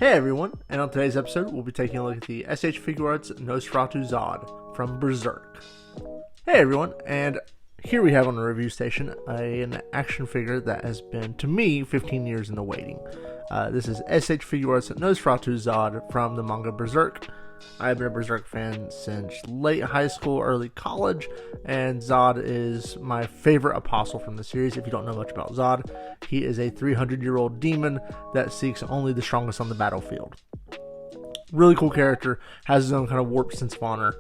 Hey everyone, and on today's episode we'll be taking a look at the SH Figuarts Nosferatu Zodd from Berserk. Hey everyone, and here we have on the review station an action figure that has been, to me, 15 years in the waiting. This is SH Figuarts Nosferatu Zodd from the manga Berserk. I've been a Berserk fan since late high school, early college, and Zodd is my favorite apostle from the series. If you don't know much about Zodd, he is a 300-year-old demon that seeks only the strongest on the battlefield. Really cool character, has his own kind of warped sense of honor.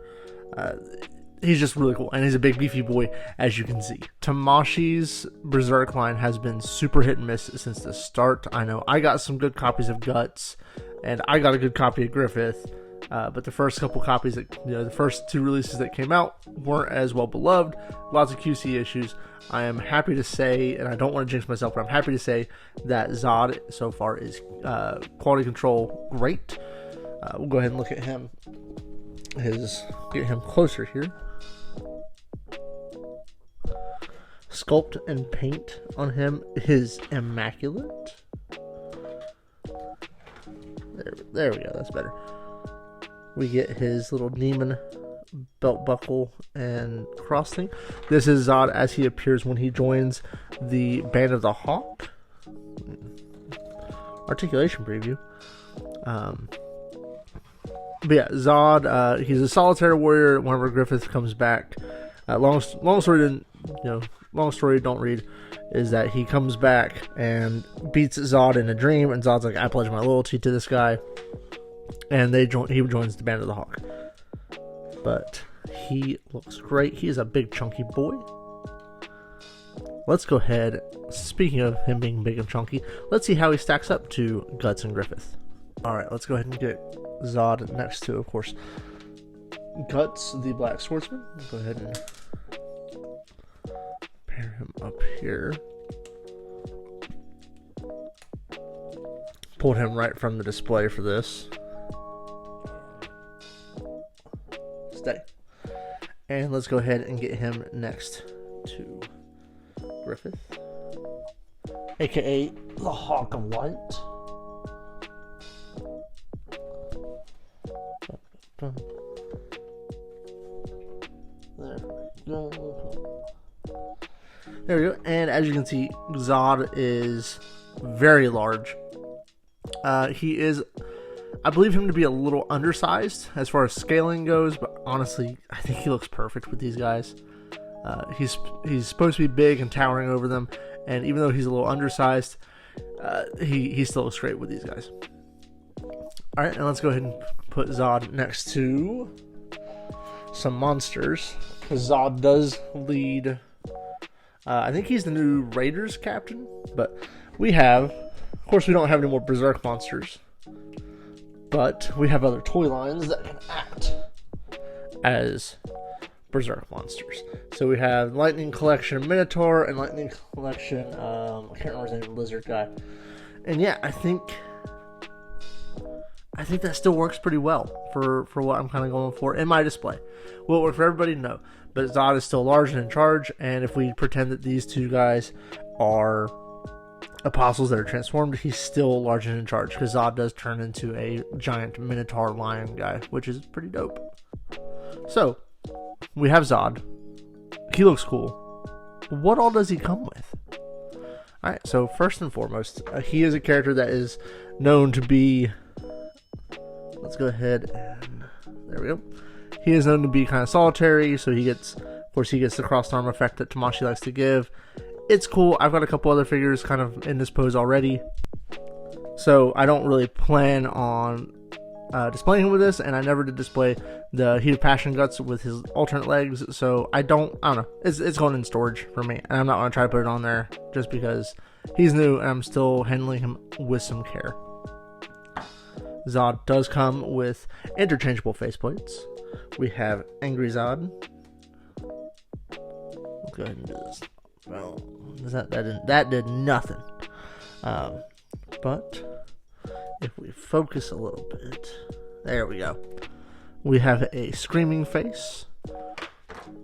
He's just really cool, and he's a big beefy boy, as you can see. Tamashi's Berserk line has been super hit and miss since the start. I know I got some good copies of Guts, and I got a good copy of Griffith. But the first couple copies, the first two releases that came out weren't as well beloved. Lots of QC issues. I am happy to say, and I don't want to jinx myself, but I'm happy to say that Zodd so far is quality control great. We'll go ahead and look at him. Get him closer here. Sculpt and paint on him is immaculate. There we go. That's better. We get his little demon belt buckle and cross thing. This is Zodd as he appears when he joins the Band of the Hawk. Articulation preview. But yeah, Zodd, he's a solitary warrior whenever Griffith comes back. Long story don't read, is that he comes back and beats Zodd in a dream, and Zodd's like, I pledge my loyalty to this guy. And he joins the Band of the Hawk. But he looks great. He is a big chunky boy. Let's go ahead, speaking of him being big and chunky, let's see how he stacks up to Guts and Griffith. Alright, let's go ahead and get Zodd next to, of course, Guts, the Black Swordsman. Go ahead and pair him up here. Pulled him right from the display for this. Stay. And let's go ahead and get him next to Griffith, aka the Hawk of Light. There we go. And as you can see, Zodd is very large. He is, I believe him to be a little undersized as far as scaling goes, but honestly, I think he looks perfect with these guys. He's supposed to be big and towering over them, and even though he's a little undersized, he still looks great with these guys. Alright, and let's go ahead and put Zodd next to some monsters. Zodd does lead, I think he's the new Raiders captain, but we have, of course we don't have any more Berserk monsters, but we have other toy lines that can act as Berserk monsters. So we have Lightning Collection Minotaur and Lightning Collection, I can't remember his name, Lizard guy. And yeah, I think that still works pretty well for what I'm kind of going for in my display. Will it work for everybody? No. But Zodd is still large and in charge, and if we pretend that these two guys are apostles that are transformed, he's still large and in charge, because Zodd does turn into a giant Minotaur lion guy, which is pretty dope. So, we have Zodd. He looks cool. What all does he come with? Alright, so first and foremost, he is a character that is known to be... Let's go ahead and... There we go. He is known to be kind of solitary, so he gets the crossed arm effect that Tamashi likes to give. It's cool. I've got a couple other figures kind of in this pose already, so I don't really plan on displaying him with this, and I never did display the Heat of Passion Guts with his alternate legs, so I don't know. It's going in storage for me, and I'm not going to try to put it on there just because he's new, and I'm still handling him with some care. Zodd does come with interchangeable faceplates. We have Angry Zodd. Let's go ahead and do this. Well, that did nothing. But if we focus a little bit, there we go. We have a screaming face,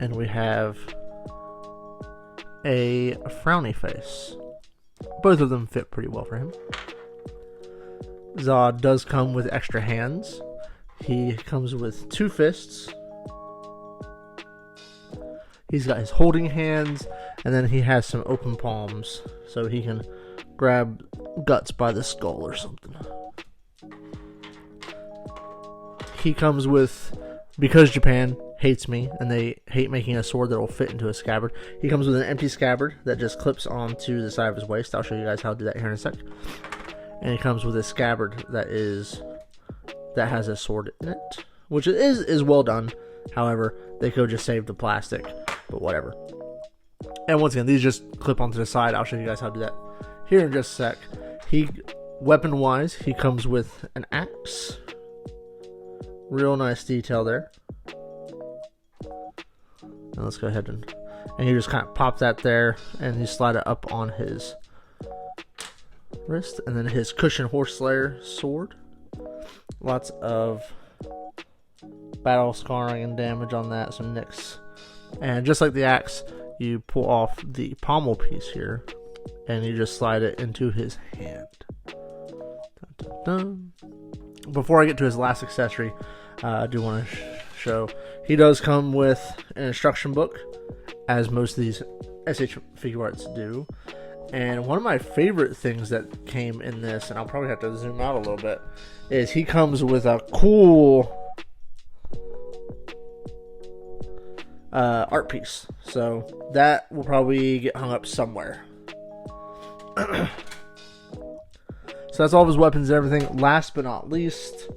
and we have a frowny face. Both of them fit pretty well for him. Zod does come with extra hands. He comes with 2 fists. He's got his holding hands, and then he has some open palms, so he can grab guts by the skull or something. He comes with, because Japan hates me, and they hate making a sword that will fit into a scabbard, he comes with an empty scabbard that just clips onto the side of his waist. I'll show you guys how to do that here in a sec. And he comes with a scabbard that has a sword in it, which is well done. However, they could just save the plastic, but whatever. And once again, these just clip onto the side. I'll show you guys how to do that here in just a sec. Weapon wise, he comes with an axe. Real nice detail there. And let's go ahead and you just kind of pop that there, and you slide it up on his wrist, and then his cushion horse slayer sword. Lots of battle scarring and damage on that, some nicks. And just like the axe, you pull off the pommel piece here, and you just slide it into his hand. Dun, dun, dun. Before I get to his last accessory, I do want to show he does come with an instruction book, as most of these SH Figuarts do. And one of my favorite things that came in this, and I'll probably have to zoom out a little bit, is he comes with a cool art piece. So that will probably get hung up somewhere. So that's all of his weapons and everything. Last but not least,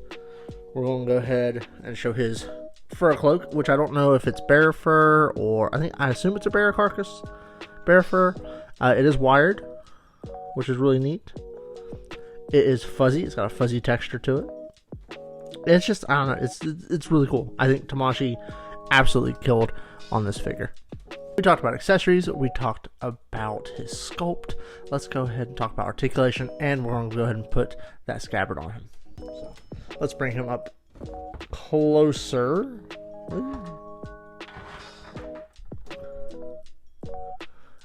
we're going to go ahead and show his fur cloak, which I don't know if it's bear fur or I assume it's a bear carcass. Bear fur. It is wired, which is really neat. It is fuzzy. It's got a fuzzy texture to it. It's just, I don't know. It's really cool. I think Tamashii absolutely killed on this figure. We talked about accessories. We talked about his sculpt. Let's go ahead and talk about articulation, and we're going to go ahead and put that scabbard on him. So let's bring him up closer.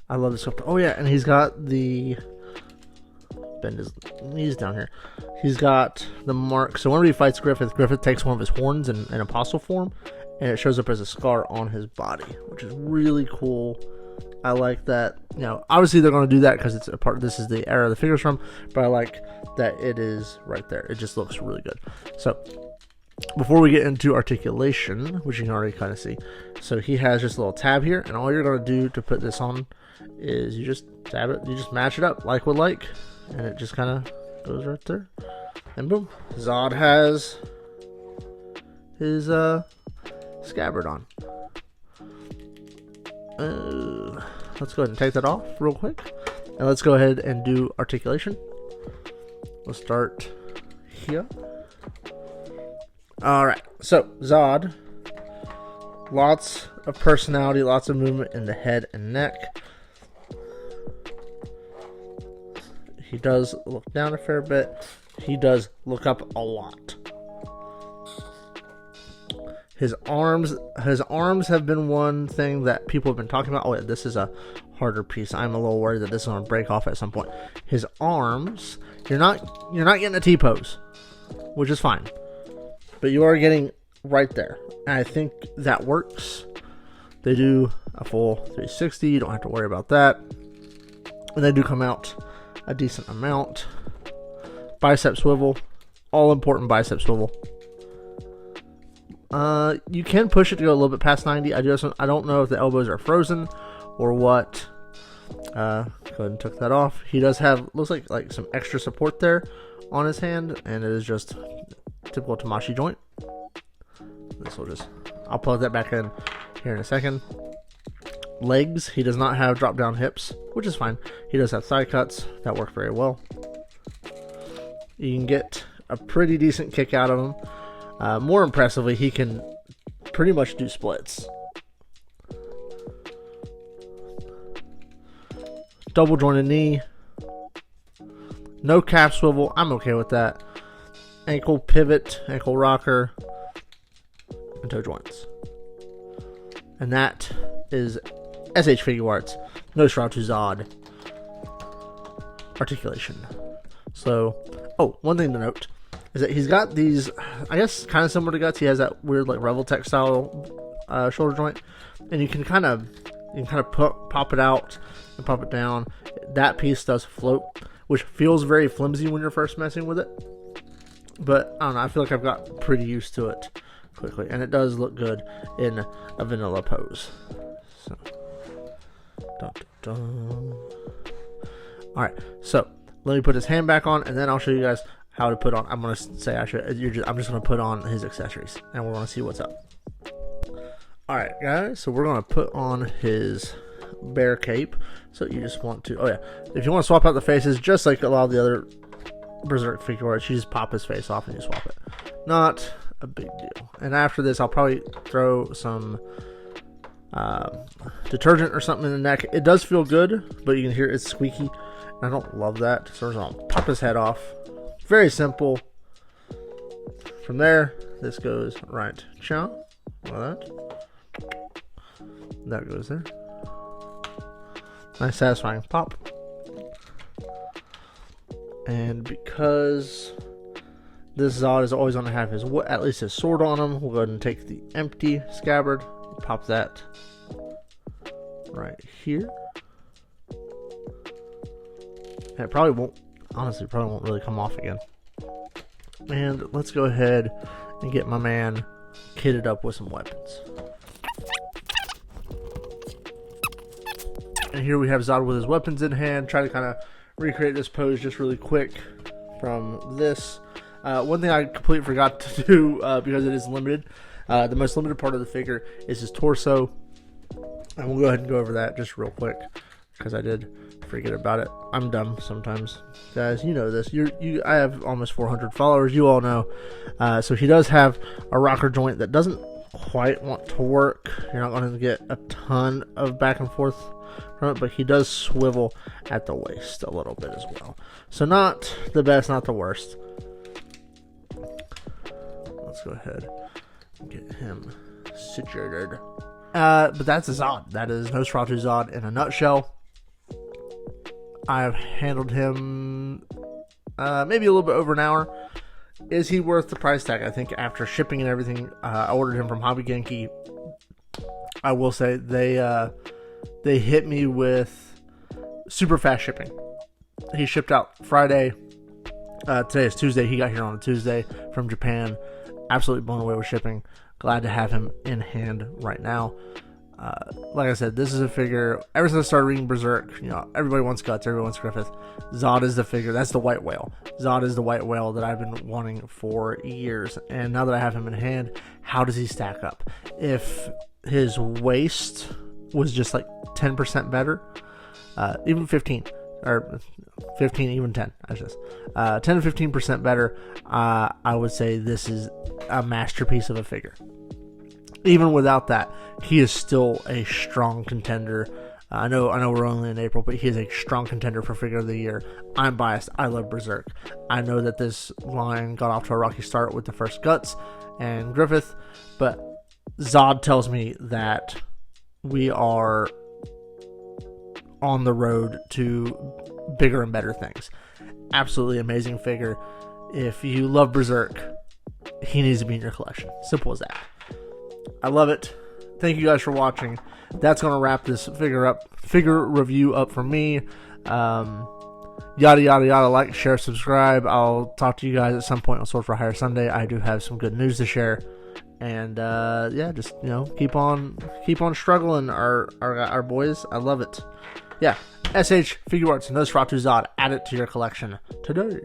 I love this sculpt. Oh yeah, and he's got the bend his knees down here. He's got the mark. So whenever he fights Griffith takes one of his horns in apostle form, and it shows up as a scar on his body, which is really cool. I like that. You know, obviously they're going to do that because it's a part. This is the era the figure's from, but I like that it is right there. It just looks really good. So before we get into articulation, which you can already kind of see, so he has just a little tab here, and all you're going to do to put this on is you just tab it, you just match it up like with like, and it just kind of goes right there, and boom, Zod has his scabbard on. Let's go ahead and take that off real quick, and let's go ahead and do articulation. We'll start here. Alright, so Zod, lots of personality, lots of movement in the head and neck. He does look down a fair bit. He does look up a lot. His arms have been one thing that people have been talking about. Oh, yeah, this is a harder piece. I'm a little worried that this is going to break off at some point. His arms, you're not getting a T-pose, which is fine. But you are getting right there. And I think that works. They do a full 360. You don't have to worry about that. And they do come out a decent amount. Bicep swivel. All important bicep swivel. You can push it to go a little bit past 90. I don't know if the elbows are frozen or what. Go ahead and took that off. He does have, looks like some extra support there on his hand. And it is just typical Tamashii joint. This will I'll plug that back in here in a second. Legs, he does not have drop down hips, which is fine. He does have thigh cuts that work very well. You can get a pretty decent kick out of him. More impressively, he can pretty much do splits. Double jointed knee. No calf swivel. I'm okay with that. Ankle pivot, ankle rocker, and toe joints. And that is SH Figuarts Nosferatu Zod articulation. So Oh, one thing to note is that he's got these, I guess, kind of similar to Guts. He has that weird like Reveltech style shoulder joint, and you can kind of pop it out and pop it down. That piece does float, which feels very flimsy when you're first messing with it. But I don't know, I feel like I've got pretty used to it quickly, and it does look good in a vanilla pose. So, all right, so let me put his hand back on, and then I'll show you guys how to put on. I'm gonna say I'm just gonna put on his accessories, and we're gonna see what's up. All right, guys, so we're gonna put on his bear cape. So you just want to, oh yeah, if you want to swap out the faces, just like a lot of the other Berserk Figuarts, you just pop his face off and you swap it. Not a big deal. And after this, I'll probably throw some detergent or something in the neck. It does feel good, but you can hear it's squeaky. I don't love that, so we're just gonna pop his head off. Very simple. From there, this goes right. Chow. Like that. That goes there. Nice satisfying pop. And because this Zod is always going to have his, at least his sword on him, we'll go ahead and take the empty scabbard, pop that right here. And it probably won't, honestly, probably won't really come off again. And let's go ahead and get my man kitted up with some weapons. And here we have Zod with his weapons in hand. Try to kind of recreate this pose just really quick from this. One thing I completely forgot to do because it is limited. The most limited part of the figure is his torso. And we'll go ahead and go over that just real quick because I did forget about it. I'm dumb sometimes, guys. You know this. I have almost 400 followers. You all know. So he does have a rocker joint that doesn't quite want to work. You're not going to get a ton of back and forth from it, but he does swivel at the waist a little bit as well. So not the best, not the worst. Let's go ahead and get him situated. But that's a Zod. That is Nosferatu Zod in a nutshell. I've handled him maybe a little bit over an hour. Is he worth the price tag? I think after shipping and everything, I ordered him from Hobby Genki. I will say they hit me with super fast shipping. He shipped out Friday. Today is Tuesday. He got here on a Tuesday from Japan. Absolutely blown away with shipping. Glad to have him in hand right now. Like I said, this is a figure. Ever since I started reading Berserk, you know, everybody wants Guts, everybody wants Griffith. Zod is the figure. That's the white whale. Zod is the white whale that I've been wanting for years. And now that I have him in hand, how does he stack up? If his waist was just like 10% better, even 15, or 15, even 10, I guess, 10 to 15% better, I would say this is a masterpiece of a figure. Even without that, he is still a strong contender. I know we're only in April, but he is a strong contender for Figure of the Year. I'm biased. I love Berserk. I know that this line got off to a rocky start with the first Guts and Griffith, but Zod tells me that we are on the road to bigger and better things. Absolutely amazing figure. If you love Berserk, he needs to be in your collection. Simple as that. I love it. Thank you guys for watching. That's going to wrap this figure review up for me. Yada, yada, yada. Like, share, subscribe. I'll talk to you guys at some point on Sword for Hire Sunday. I do have some good news to share. And, yeah, just, you know, keep on struggling, our boys. I love it. Yeah. SH Figuarts Nosferatu Zod. Add it to your collection today.